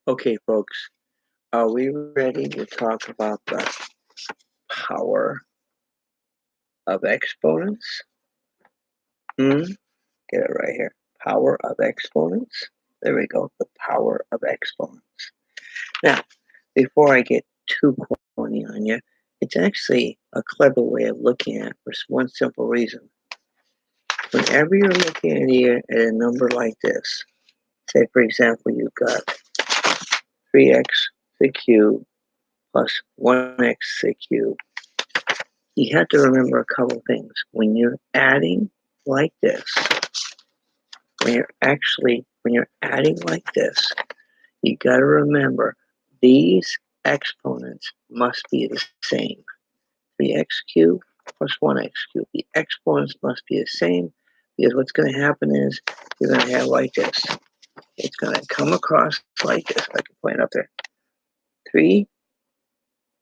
Okay, folks, are we ready to talk about the power of exponents? Get it right here. Power of exponents. There we go. The power of exponents. Now, before I get too corny on you, it's actually a clever way of looking at it for one simple reason. Whenever you're looking at a number like this, say for example, you've got 3x to the cube plus 1x to the cube, you have to remember a couple things. When you're adding like this, when you're adding like this, you got to remember these exponents must be the same. 3x cubed plus 1x cubed. The exponents must be the same because what's going to happen is you're going to have like this. It's going to come across like this. I can point up there. 3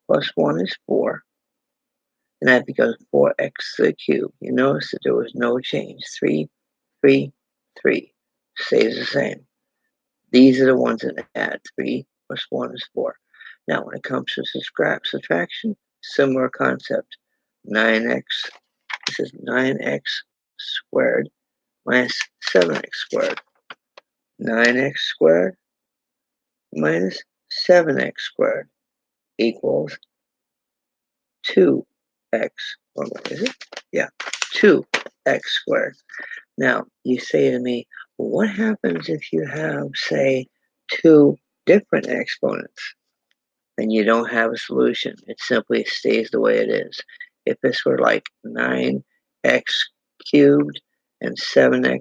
plus 1 is 4. And that becomes 4x to the cube. You notice that there was no change. 3, 3, 3 stays the same. These are the ones that add. 3 plus 1 is 4. Now, when it comes to subtraction, similar concept. 9x, this is 9x squared minus 7x squared. 9x squared minus 7x squared equals 2x. Or what is it? Yeah, 2x squared. Now, you say to me, what happens if you have, say, two different exponents? Then you don't have a solution. It simply stays the way it is. If this were like 9x cubed and 7x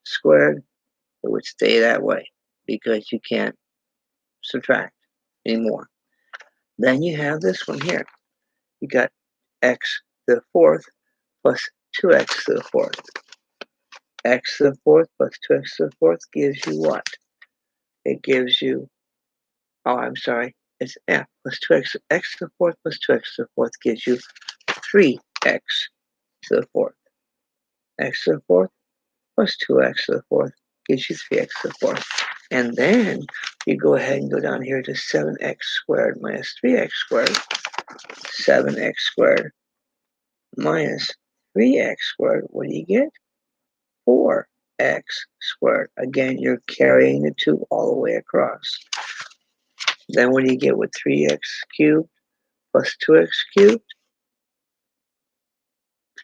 squared, it would stay that way because you can't subtract anymore. Then you have this one here. You got x to the fourth plus 2x to the fourth. X to the fourth plus 2x to the fourth gives you what? It gives you, oh, I'm sorry, it's f plus 2x, x to the fourth plus 2x to the fourth gives you 3x to the fourth. X to the fourth plus 2x to the fourth gives you 3x to the fourth. And then you go ahead and go down here to 7x squared minus 3x squared. 7x squared minus 3x squared, what do you get? 4x squared. Again, you're carrying the 2 all the way across. Then what do you get with 3x cubed plus 2x cubed?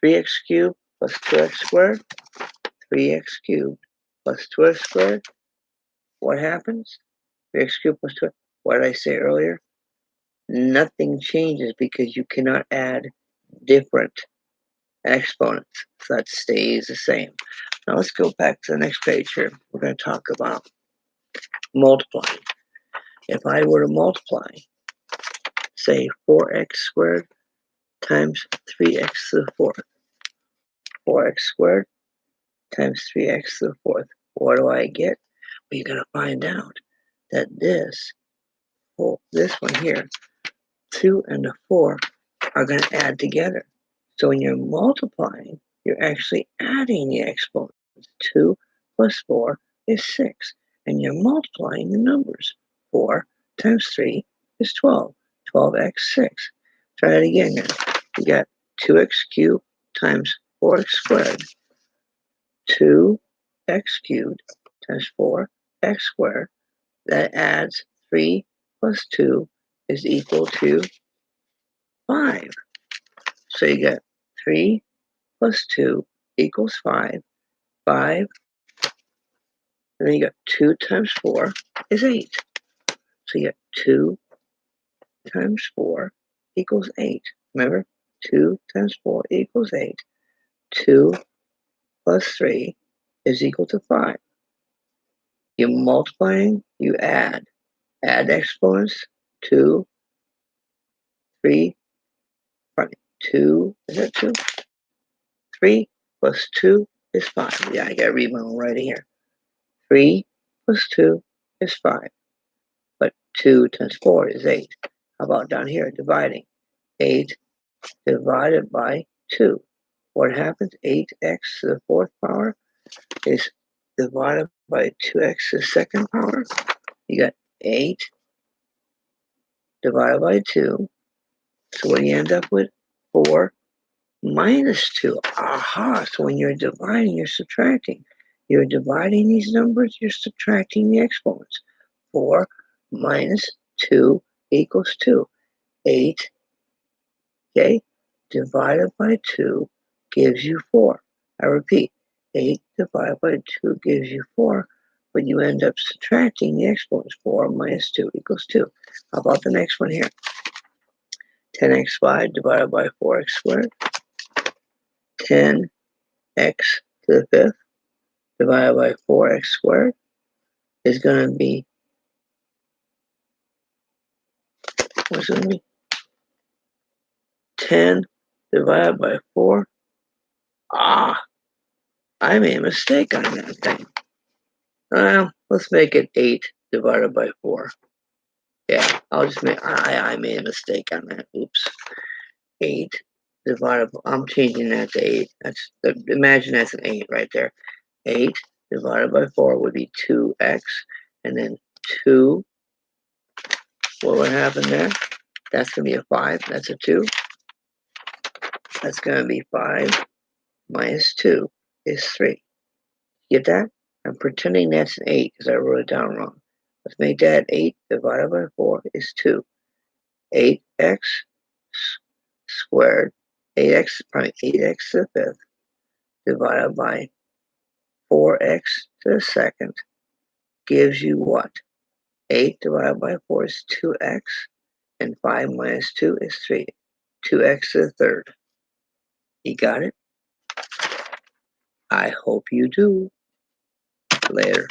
3x cubed plus 2x squared? 3x cubed plus 2x squared? What happens? 3x cubed plus 2x. What did I say earlier? Nothing changes because you cannot add different exponents. So that stays the same. Now let's go back to the next page here. We're going to talk about multiplying. If I were to multiply, say 4x squared times 3x to the fourth. 4x squared times 3x to the fourth. What do I get? Well, you're going to find out that this one here, 2 and the 4, are going to add together. So when you're multiplying, you're actually adding the exponents. 2 plus 4 is 6. And you're multiplying the numbers. 4 times 3 is 12. 12x 6. Try it again now. You got 2x cubed times 4x squared. 2x cubed times 4x squared. That adds 3 plus 2 is equal to 5. So you got 3 plus 2 equals 5. 5. And then you got 2 times 4 is 8. So you got 2 times 4 equals 8. Remember, 2 times 4 equals 8. 2 plus 3 is equal to 5. You're multiplying, you add. Add exponents. 2, 3, 2, is that 2? 3 plus 2 is 5. Yeah, I got to read my own writing here. 3 plus 2 is 5. But 2 times 4 is 8. How about down here, dividing? 8 divided by 2. What happens? 8x to the fourth power is divided by 2x to the second power. You got 8 divided by 2. So what do you end up with? 4 minus 2. Aha! So when you're dividing, you're subtracting. You're dividing these numbers, you're subtracting the exponents. 4 minus 2 equals 2. 8, okay, divided by 2 gives you 4. I repeat, 8 divided by 2 gives you 4, but you end up subtracting the exponents. 4 minus 2 equals 2. How about the next one here? 10x² divided by 4x squared. 10x to the fifth divided by 4x squared is going to be, what's it going to be? 10 divided by 4. Ah, I made a mistake on that thing. Well, let's make it 8 divided by 4. Yeah, I'll just make, I made a mistake on that. Oops. 8 divided by, I'm changing that to 8. Imagine that's an 8 right there. 8 divided by 4 would be 2x, and then 2, what would happen there? That's going to be a 5. That's a 2. That's going to be 5 minus 2 is 3. Get that? I'm pretending that's an 8 because I wrote it down wrong. Let's make that 8 divided by 4 is 2. 8x squared, 8x to the fifth, divided by 4x to the second gives you what? 8 divided by 4 is 2x, and 5 minus 2 is 3. 2x to the third. You got it? I hope you do. Later.